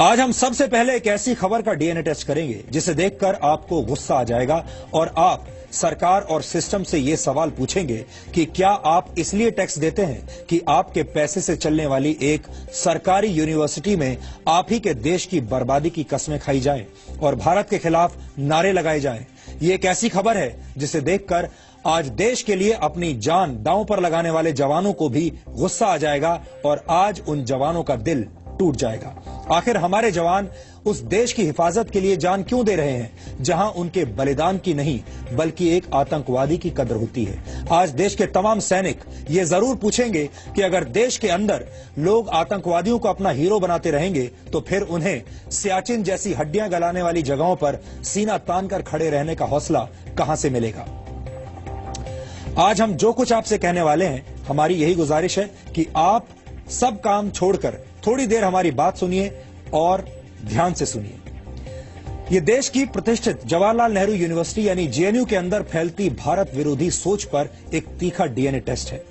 आज हम सबसे पहले एक ऐसी खबर का डीएनए टेस्ट करेंगे जिसे देखकर आपको गुस्सा आ जाएगा और आप सरकार और सिस्टम से ये सवाल पूछेंगे कि क्या आप इसलिए टैक्स देते हैं कि आपके पैसे से चलने वाली एक सरकारी यूनिवर्सिटी में आप ही के देश की बर्बादी की कस्में खाई जाएं और भारत के खिलाफ नारे लगाए जाएं। ये एक ऐसी खबर है जिसे देखकर आज देश के लिए अपनी जान दांव पर लगाने वाले जवानों को भी गुस्सा आ जाएगा और आज उन जवानों का दिल टूट जाएगा। आखिर हमारे जवान उस देश की हिफाजत के लिए जान क्यों दे रहे हैं जहां उनके बलिदान की नहीं बल्कि एक आतंकवादी की कदर होती है। आज देश के तमाम सैनिक ये जरूर पूछेंगे कि अगर देश के अंदर लोग आतंकवादियों को अपना हीरो बनाते रहेंगे तो फिर उन्हें सियाचिन जैसी हड्डियां गलाने वाली जगहों पर सीना तान कर खड़े रहने का हौसला कहां से मिलेगा। आज हम जो कुछ आपसे कहने वाले हैं, हमारी यही गुजारिश है कि आप सब काम छोड़कर थोड़ी देर हमारी बात सुनिए और ध्यान से सुनिए। ये देश की प्रतिष्ठित जवाहरलाल नेहरू यूनिवर्सिटी यानी जेएनयू के अंदर फैलती भारत विरोधी सोच पर एक तीखा डीएनए टेस्ट है।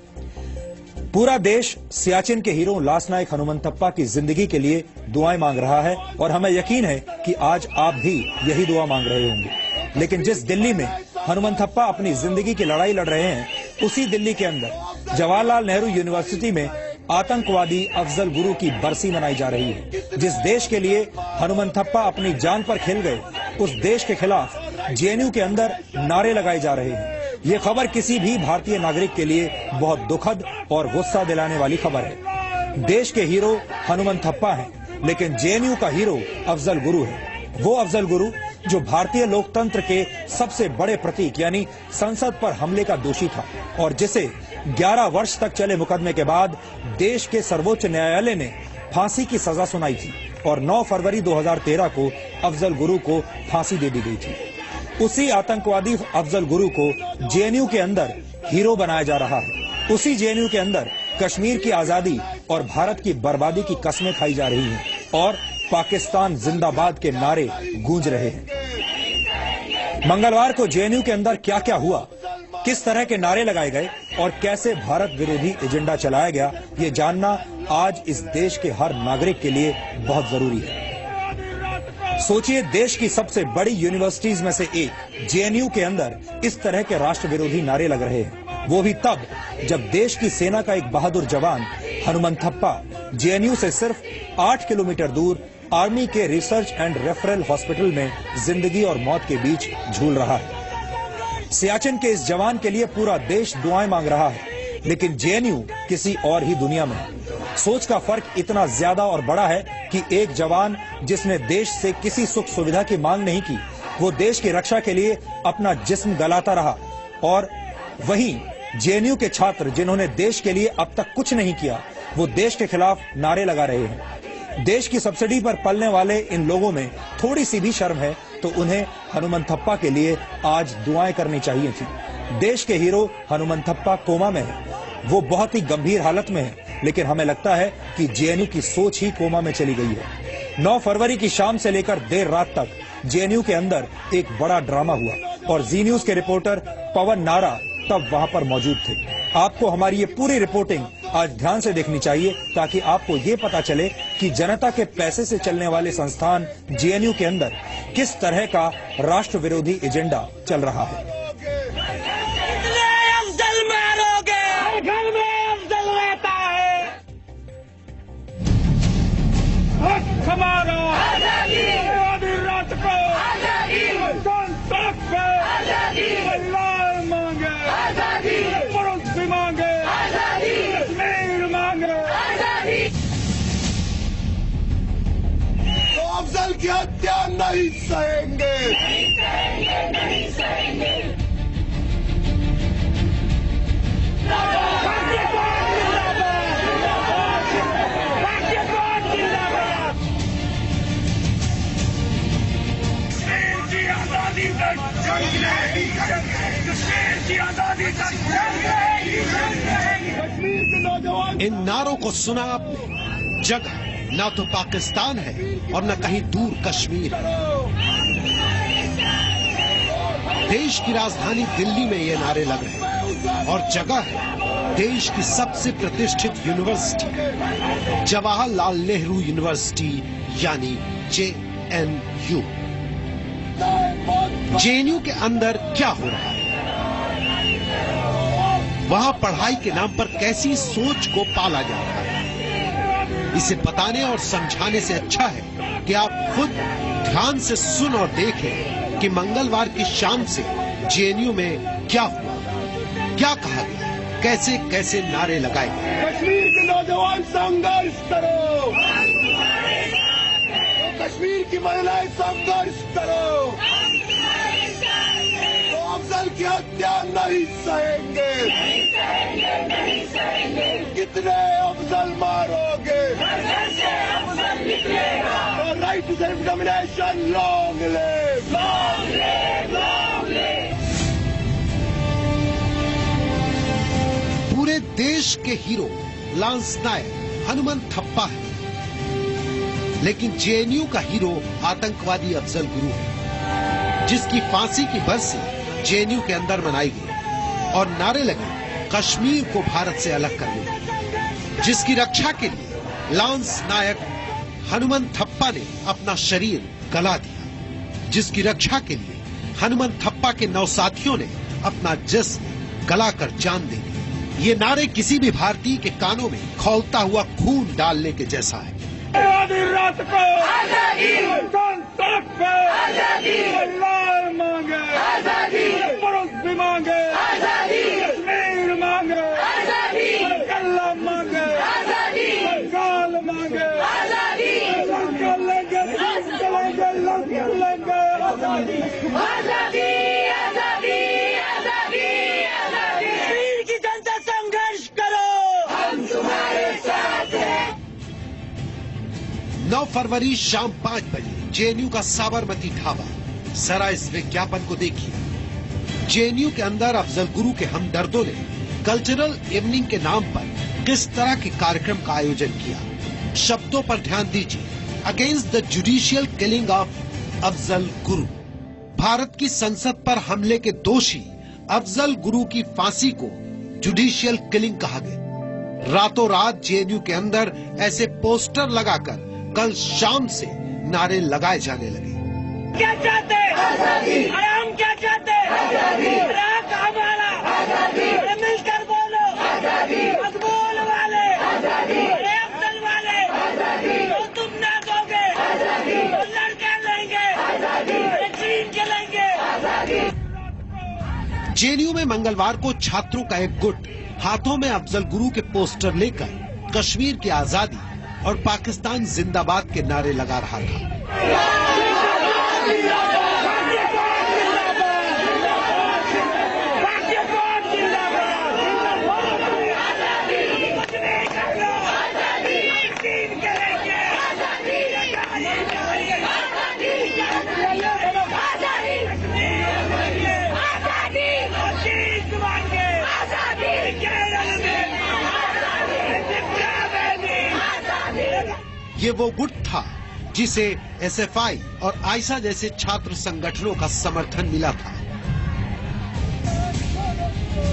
पूरा देश सियाचिन के हीरो लांसनायक हनुमंतप्पा की जिंदगी के लिए दुआएं मांग रहा है और हमें यकीन है कि आज आप भी यही दुआ मांग रहे होंगे। लेकिन जिस दिल्ली में हनुमंतप्पा अपनी जिंदगी की लड़ाई लड़ रहे हैं, उसी दिल्ली के अंदर जवाहरलाल नेहरू यूनिवर्सिटी में आतंकवादी अफजल गुरु की बरसी मनाई जा रही है। जिस देश के लिए हनुमंतप्पा अपनी जान पर खेल गए, उस देश के खिलाफ जेएनयू के अंदर नारे लगाए जा रहे हैं। ये खबर किसी भी भारतीय नागरिक के लिए बहुत दुखद और गुस्सा दिलाने वाली खबर है। देश के हीरो हनुमंतप्पा हैं, लेकिन जेएनयू का हीरो अफजल गुरु है। वो अफजल गुरु जो भारतीय लोकतंत्र के सबसे बड़े प्रतीक यानी संसद पर हमले का दोषी था और जिसे 11 वर्ष तक चले मुकदमे के बाद देश के सर्वोच्च न्यायालय ने फांसी की सजा सुनाई थी और 9 फरवरी 2013 को अफजल गुरु को फांसी दे दी गई थी। उसी आतंकवादी अफजल गुरु को जेएनयू के अंदर हीरो बनाया जा रहा है। उसी जेएनयू के अंदर कश्मीर की आजादी और भारत की बर्बादी की कस्में खाई जा रही हैं और पाकिस्तान जिंदाबाद के नारे गूंज रहे हैं। मंगलवार को जेएनयू के अंदर क्या क्या हुआ, किस तरह के नारे लगाए गए और कैसे भारत विरोधी एजेंडा चलाया गया, ये जानना आज इस देश के हर नागरिक के लिए बहुत जरूरी है। सोचिए, देश की सबसे बड़ी यूनिवर्सिटीज में से एक जेएनयू के अंदर इस तरह के राष्ट्र विरोधी नारे लग रहे हैं, वो भी तब जब देश की सेना का एक बहादुर जवान हनुमंतप्पा जेएनयू से सिर्फ 8 किलोमीटर दूर आर्मी के रिसर्च एंड रेफरल हॉस्पिटल में जिंदगी और मौत के बीच झूल रहा है। सियाचिन के इस जवान के लिए पूरा देश दुआएं मांग रहा है, लेकिन जेएनयू किसी और ही दुनिया में है। सोच का फर्क इतना ज्यादा और बड़ा है कि एक जवान जिसने देश से किसी सुख सुविधा की मांग नहीं की, वो देश की रक्षा के लिए अपना जिस्म गलाता रहा, और वहीं जेएनयू के छात्र जिन्होंने देश के लिए अब तक कुछ नहीं किया, वो देश के खिलाफ नारे लगा रहे हैं। देश की सब्सिडी पर पलने वाले इन लोगों में थोड़ी सी भी शर्म है तो उन्हें हनुमंतप्पा के लिए आज दुआएं करनी चाहिए थी। देश के हीरो हनुमंतप्पा कोमा में है, वो बहुत ही गंभीर हालत में है, लेकिन हमें लगता है कि जेएनयू की सोच ही कोमा में चली गई है। 9 फरवरी की शाम से लेकर देर रात तक जेएनयू के अंदर एक बड़ा ड्रामा हुआ और जी न्यूज के रिपोर्टर पवन नारा तब वहां पर मौजूद थे। आपको हमारी ये पूरी रिपोर्टिंग आज ध्यान से देखनी चाहिए ताकि आपको ये पता चले कि जनता के पैसे से चलने वाले संस्थान जेएनयू के अंदर किस तरह का राष्ट्र विरोधी एजेंडा चल रहा है। अफजल मारोगे, घर में अफजल रहता है। हक हमारा, आजादी रात को, आजादी अल्लाह मांगे, आजादी पुरुष भी मांगे, आजादी कश्मीर मांगे, आजादी। तो अफजल की हत्या नहीं सहेंगे, नहीं सहेंगे, नहीं सहेंगे। इन नारों को सुना आपने? जगह ना तो पाकिस्तान है और न कहीं दूर कश्मीर है। देश की राजधानी दिल्ली में ये नारे लग रहे हैं और जगह है देश की सबसे प्रतिष्ठित यूनिवर्सिटी जवाहरलाल नेहरू यूनिवर्सिटी यानी JNU। JNU के अंदर क्या हो रहा है, वहां पढ़ाई के नाम पर कैसी सोच को पाला जा रहा है, इसे बताने और समझाने से अच्छा है कि आप खुद ध्यान से सुन और देखें कि मंगलवार की शाम से JNU में क्या हुआ, क्या कहा गया, कैसे कैसे नारे लगाए गए। कश्मीर के नौजवान संघर्ष करो, कश्मीर की महिलाएं संघर्ष करो, तो अफजल की हत्या नहीं सहेंगे, कितने अफजल मारोगे, right to self determination long live, long live, long live. पूरे देश के hero lance Naik Hanumanthappa है, लेकिन JNU का हीरो आतंकवादी अफजल गुरु है, जिसकी फांसी की बरसी JNU के अंदर मनाई गई और नारे लगे कश्मीर को भारत से अलग करने की, जिसकी रक्षा के लिए लांस नायक हनुमंत थप्पा ने अपना शरीर गला दिया, जिसकी रक्षा के लिए हनुमंत थप्पा के 9 साथियों ने अपना जिस्म गलाकर जान दे दी। ये नारे किसी भी भारतीय के कानों में खौलता हुआ खून डालने के जैसा है। आधी रात को आजादी, सड़क पे आजादी, लाल मांगे आजादी, पुरुष भी मांगे आजादी, कश्मीर मांगे आजादी, कल्ला मांगे आजादी, गाल मांगे आजादी, लंगर लेंगे, चलेंगे, लंगर लेंगे आजादी, आजादी, आजादी, आजादी, आजादी। कश्मीर की जनता संघर्ष करो, हम तुम्हारे साथ हैं। 9 फरवरी शाम 5 बजे JNU का साबरमती ढाबा। जरा इस विज्ञापन को देखिए। JNU के अंदर अफजल गुरु के हमदर्दों ने कल्चरल इवनिंग के नाम पर किस तरह के कार्यक्रम का आयोजन किया। शब्दों पर ध्यान दीजिए। Against the judicial killing of Afzal Guru. Bharat की संसद पर हमले के दोषी अफजल गुरु की फांसी को जुडिशियल किलिंग कहा गया। रातों रात JNU के अंदर ऐसे पोस्टर लगाकर कल शाम से नारे लगाए जाने लगे। क्या चाहते आजादी, अरे हम क्या चाहते आजादी, रात हमारा आजादी, अरे मिलकर बोलो आजादी, मकबूल वाले आजादी, अरे अफजल वाले आजादी, तो तुम ना दोगे आजादी, तो लड़के लेंगे आजादी, अरे छीन के लेंगे आजादी। JNU में मंगलवार को छात्रों का एक गुट हाथों में अफजल गुरु के पोस्टर लेकर कश्मीर की आजादी और पाकिस्तान जिंदाबाद के नारे लगा रहा था। ये वो गुट था जिसे SFI और आयशा जैसे छात्र संगठनों का समर्थन मिला था।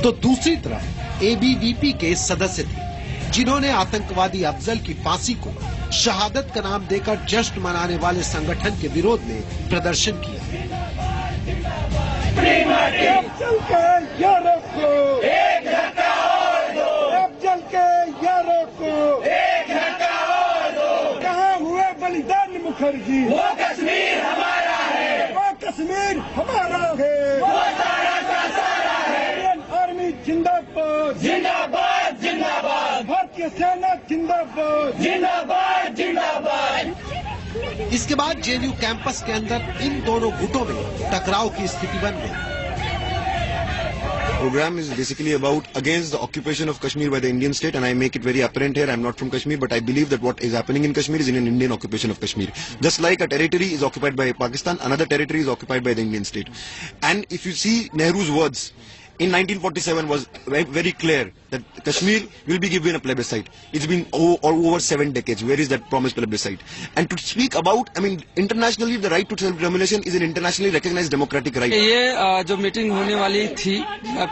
तो दूसरी तरफ ABVP के सदस्य थे जिन्होंने आतंकवादी अफजल की फांसी को शहादत का नाम देकर जश्न मनाने वाले संगठन के विरोध में प्रदर्शन किया। अफजल के यारों को एक धक्का और दो, अफजल के यारों को एक धक्का और दो। कहाँ हुए बलिदान मुखर्जी, वो कश्मीर हमारा है, वो कश्मीर हमारा है, वो सारा का सारा है। इंडियन आर्मी जिंदाबाद, जिंदाबाद, जिंदाबाद। भारतीय सेना जिंदाबाद, जिंदाबाद, जिंदाबाद। इसके बाद JNU कैंपस के अंदर इन दोनों गुटों में टकराव की स्थिति बन गई। Program is basically about against the occupation of Kashmir by the Indian state, and I make it very apparent here. I am not from Kashmir, but I believe that what is happening in Kashmir is in an Indian occupation of Kashmir. Just like a territory is occupied by Pakistan, another territory is occupied by the Indian state. And if you see Nehru's words, in 1947 was very clear that Kashmir will be given a plebiscite. It's been over 7 decades. Where is that promised plebiscite? And to speak about, I mean, internationally, the right to self-determination is an internationally recognized democratic right. ये जो meeting होने वाली थी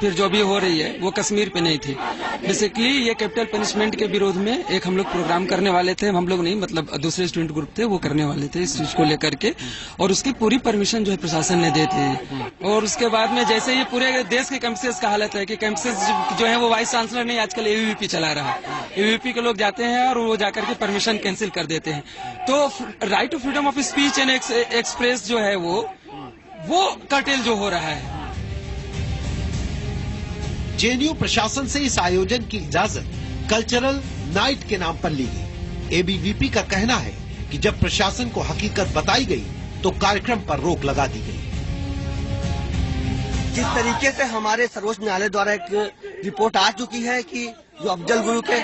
फिर जो भी हो रही है वो कश्मीर पे नहीं थी। बेसिकली ये कैपिटल पनिशमेंट के विरोध में एक हम लोग प्रोग्राम करने वाले थे, हम लोग नहीं मतलब दूसरे स्टूडेंट ग्रुप थे वो करने वाले थे इस चीज को लेकर के, और उसकी पूरी परमिशन जो है प्रशासन ने दे दी। और उसके बाद में जैसे ये पूरे देश के कैंपसेस का हालत है कि कैंपसेस जो है वो वाइस चांसलर नहीं आजकल एबीवीपी चला रहा है। एबीवीपी के लोग जाते हैं और वो जाकर के परमिशन कैंसिल कर देते हैं। तो right to freedom of speech and express जो है वो कर्टेल जो हो रहा है। जेएनयू प्रशासन से इस आयोजन की इजाजत कल्चरल नाइट के नाम पर ली गई। एबीवीपी का कहना है कि जब प्रशासन को हकीकत बताई गई तो कार्यक्रम पर रोक लगा दी गई। जिस तरीके से हमारे सर्वोच्च न्यायालय द्वारा एक रिपोर्ट आ चुकी है कि जो अफजल गुरु के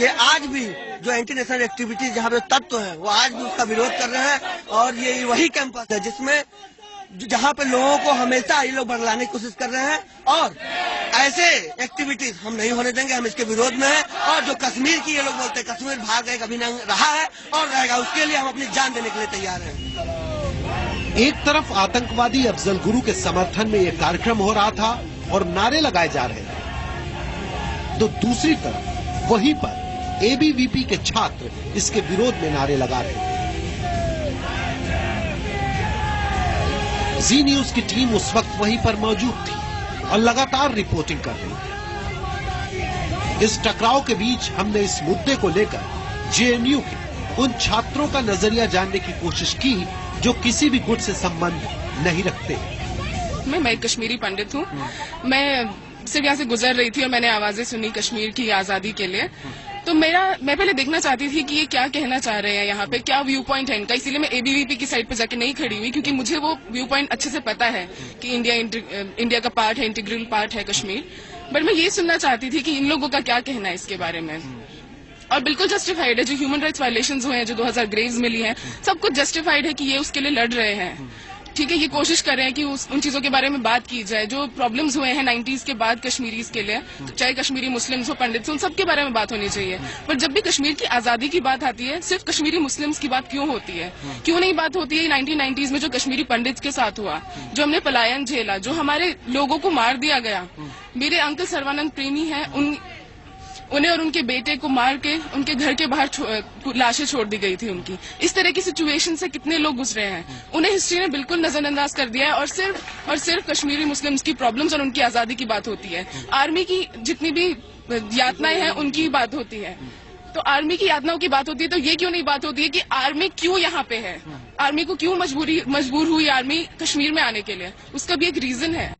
ये आज भी जो एंटी नेशनल एक्टिविटीज जहाँ पे तत्व है वो आज भी उसका विरोध कर रहे हैं, और ये वही कैंपस है जिसमें जहाँ पे लोगों को हमेशा ये लोग बदलाने की कोशिश कर रहे हैं, और ऐसे एक्टिविटीज हम नहीं होने देंगे, हम इसके विरोध में हैं। और जो कश्मीर की ये लोग बोलते हैं कश्मीर भाग गए कभी नहीं रहा है और रहेगा, उसके लिए हम अपनी जान देने के लिए तैयार हैं। एक तरफ आतंकवादी अफजल गुरु के समर्थन में यह कार्यक्रम हो रहा था और नारे लगाए जा रहे थे, तो दूसरी तरफ वहीं पर एबीवीपी के छात्र इसके विरोध में नारे लगा रहे थे। जी न्यूज की टीम उस वक्त वहीं पर मौजूद थी और लगातार रिपोर्टिंग कर रही थी। इस टकराव के बीच हमने इस मुद्दे को लेकर जेएनयू के उन छात्रों का नजरिया जानने की कोशिश की जो किसी भी गुट से संबंध नहीं रखते। मैं एक कश्मीरी पंडित हूँ। मैं सिर्फ यहाँ से गुजर रही थी और मैंने आवाजें सुनी कश्मीर की आजादी के लिए। तो मैं पहले देखना चाहती थी कि ये क्या कहना चाह रहे हैं, यहाँ पे क्या व्यू पॉइंट है इनका। इसीलिए मैं एबीवीपी की साइड पे जाके नहीं खड़ी हुई, क्योंकि मुझे वो व्यू पॉइंट अच्छे से पता है कि इंडिया का पार्ट है, इंटीग्रल पार्ट है कश्मीर। बट मैं ये सुनना चाहती थी कि इन लोगों का क्या कहना है इसके बारे में। और बिल्कुल जस्टिफाइड है, जो ह्यूमन राइट्स वायलेशंस हुए हैं, जो 2000 ग्रेव्स मिली हैं, सब कुछ जस्टिफाइड है कि ये उसके लिए लड़ रहे हैं। ठीक है, ये कोशिश कर रहे हैं कि उन चीजों के बारे में बात की जाए जो प्रॉब्लम्स हुए हैं 90s के बाद कश्मीरीज के लिए, चाहे कश्मीरी मुस्लिम्स हो, पंडित्स हो, उन सब के बारे में बात होनी चाहिए। पर जब भी कश्मीर की आजादी की बात आती है, सिर्फ कश्मीरी मुस्लिम्स की बात क्यों होती है? क्यों नहीं बात होती है 1990s में जो कश्मीरी पंडित्स के साथ हुआ, जो हमने पलायन झेला, जो हमारे लोगों को मार दिया गया। मेरे अंकल सर्वानंद प्रेमी है, उन्हें और उनके बेटे को मार के उनके घर के बाहर लाशें छोड़ दी गई थी उनकी। इस तरह की सिचुएशन से कितने लोग गुजरे हैं, उन्हें हिस्ट्री ने बिल्कुल नजरअंदाज कर दिया है, और सिर्फ कश्मीरी मुस्लिम्स की प्रॉब्लम्स और उनकी आजादी की बात होती है। आर्मी की जितनी भी यातनाएं हैं उनकी बात होती है। तो आर्मी की यातनाओं की बात होती है, तो ये क्यों नहीं बात होती है कि आर्मी क्यों यहाँ पे है, आर्मी को क्यों मजबूर हुई आर्मी कश्मीर में आने के लिए? उसका भी एक रीजन है।